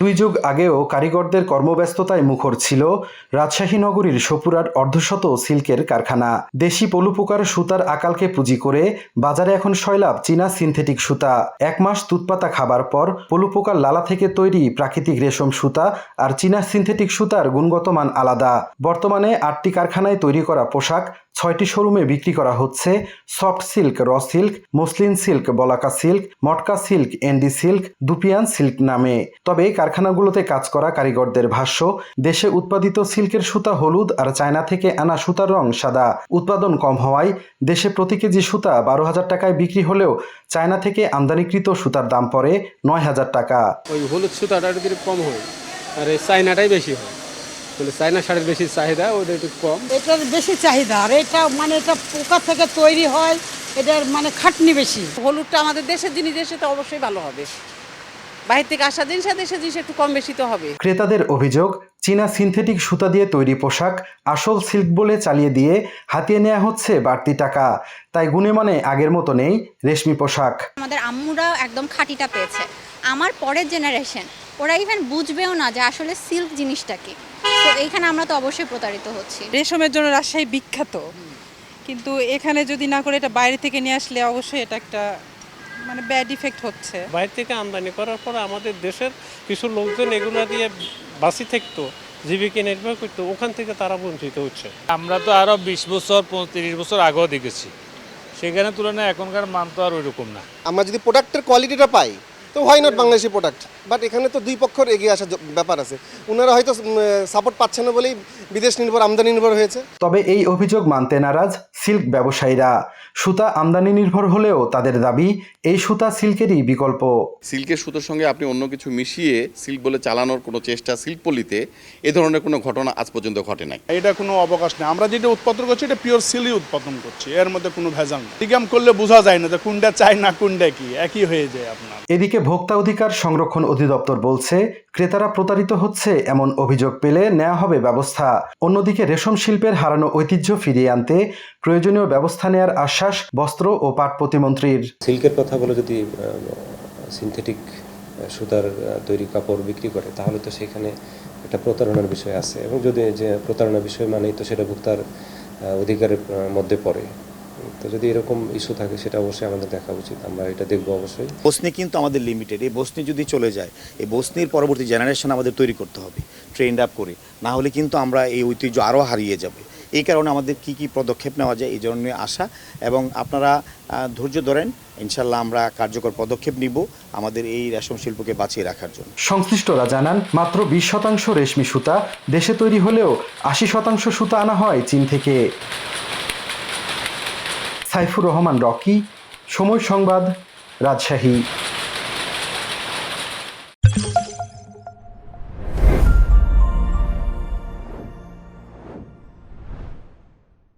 2 যুগ আগেও কারিগরদের কর্মব্যস্ততায় মুখর ছিল রাজশাহী নগরীর সপুরার অর্ধশত সিল্কের কারখানা। দেশি পলুপোকার সুতার আকালকে পুঁজি করে বাজারে এখন সয়লাব চীনা সিনথেটিক সুতা। 1 মাস তুতপাতা খাবার পর পলুপোকার লালা থেকে তৈরি প্রাকৃতিক রেশম সুতা আর চীনা সিনথেটিক সুতার গুণগত মান আলাদা। বর্তমানে 8টি কারখানায় তৈরি করা পোশাক 6টি শোরুমে বিক্রি করা হচ্ছে সফট সিল্ক, র সিল্ক, মসলিন সিল্ক, বলাকা সিল্ক, মটকা সিল্ক, এন্ডি সিল্ক, দুপিয়ান সিল্ক নামে। তবে কারখানাগুলোতে কাজ করা কারিগরদের ভাষ্য, দেশে উৎপাদিত সিল্কের সুতা হলুদ আর চায়না থেকে আনা সুতার রং সাদা। উৎপাদন কম হওয়ায় দেশে প্রতি কেজি সুতা 12,000 টাকায় বিক্রি হলেও চায়না থেকে আমদানিকৃত সুতার দাম পড়ে 9,000 টাকা। ওই হলুদ সুতাটা একটু কম হয় আর এই চায়নাটাই বেশি হয়। চায়না শাড়ির বেশি চাহিদা, ওটা একটু কম। এটার বেশি চাহিদা আর এটা এটা পোকা থেকে তৈরি হয়, এটার খাটনি বেশি। হলুদটা আমাদের দেশের জিনিস, দেশে তো অবশ্যই ভালো হবে। বাইরে থেকে আসা জিনিস দেশের জিনিস একটু কম বেশি তো হবে। ক্রেতাদের অভিযোগ, চীনা সিনথেটিক সুতা দিয়ে তৈরি পোশাক আসল সিল্ক বলে চালিয়ে দিয়ে হাতিয়ে নেওয়া হচ্ছে বাড়তি টাকা। তাই গুণমানে আগের মতো নেই রেশমি পোশাক। আমাদের আম্মুরা একদম খাঁটিটা পেয়েছে। আমার পরের জেনারেশন ওরা ইভেন বুঝবেও না যে আসলে সিল্ক জিনিসটা কি। তো এইখানে আমরা তো অবশ্যই প্রতারিত হচ্ছি। রেশমের জন্য রাজশাহী বিখ্যাত, কিন্তু এখানে যদি না করে এটা বাইরে থেকে নিয়ে আসলে অবশ্যই এটা একটা ব্যাড ইফেক্ট হচ্ছে। বাইরে থেকে আমদানি করার পর আমাদের দেশের কিছু লোকজন এগুলো দিয়ে বাঁচি থাকতো, জীবিকা নির্বাহ করতো, ওখান থেকে তারা বঞ্চিত হচ্ছে। আমরা তো আরও 20 বছর 30 বছর আগেও দেখেছি, সেখানে তুলনায় এখনকার মান তো আর ওইরকম না। আমরা যদি প্রোডাক্টের কোয়ালিটিটা পাই তো why not Bangladeshi product. But এখানে তো দুই পক্ষের এগিয়ে আসার ব্যাপার আছে। ওনারা হয়তো সাপোর্ট পাচ্ছে না বলেই বিদেশ নির্ভর, আমদানি নির্ভর হয়েছে। তবে এই অভিযোগ মানতে নারাজ সিল্ক ব্যবসায়ীরা। সুতা আমদানি নির্ভর হলেও তাদের দাবি এই সুতা সিল্কেরই বিকল্প। সিল্কের সুতোর সঙ্গে আপনি অন্য কিছু মিশিয়ে সিল্ক বলে চালানোর কোনো চেষ্টা সিল্ক পলিতে এ ধরনের কোনো ঘটনা আজ পর্যন্ত ঘটে নাই। এটা কোনো অবকাশ নেই। আমরা যেটা উৎপাদন করছি এটা পিওর সিলই উৎপাদন করছি, এর মধ্যে কোনো ভেজাল নেই। টিকাম করলে বোঝা যায় না যে কোনটা চাই না কোনটা কি, একই হয়ে যায় আপনার। এদিকে ভোক্তা অধিকার সংরক্ষণ অধিদপ্তর বলছে, ক্রেতারা প্রতারিত হচ্ছে এমন অভিযোগ পেলে নেওয়া হবে ব্যবস্থা। অন্যদিকে রেশম শিল্পের হারানো ঐতিহ্য ফিরিয়ে আনতে প্রয়োজনীয় ব্যবস্থা নেওয়ার আশ্বাস বস্ত্র ও পাট প্রতিমন্ত্রীর। সিল্কের কথা বলে যদি সিনথেটিক সুতার তৈরি কাপড় বিক্রি করে তাহলে তো সেখানে একটা প্রতারণার বিষয় আছে, এবং যদি যে প্রতারণার বিষয় মানেই তো সেটা ভোক্তার অধিকারের মধ্যে পড়ে। তো যদি এরকম ইস্যু থাকে সেটা অবশ্যই আমাদের দেখা উচিত, আমরা এটা দেখবো অবশ্যই। বসনি কিন্তু আমাদের লিমিটেড, এই বসনি যদি চলে যায় এই বসনির পরবর্তী জেনারেশন আমাদের তৈরি করতে হবে ট্রেন্ড আপ করে, না হলে কিন্তু আমরা এই ঐতিহ্য আরও হারিয়ে যাবে। এই কারণে আমাদের কি পদক্ষেপ নেওয়া যায় এই জন্য আশা, এবং আপনারা ধৈর্য ধরেন, ইনশাল্লাহ আমরা কার্যকর পদক্ষেপ নিব আমাদের এই রেশম শিল্পকে বাঁচিয়ে রাখার জন্য। সংশ্লিষ্টরা জানান, মাত্র 20% রেশমি সুতা দেশে তৈরি হলেও 80% সুতা আনা হয় চীন থেকে। সাইফুর রহমান রকি, সময় সংবাদ, রাজশাহী।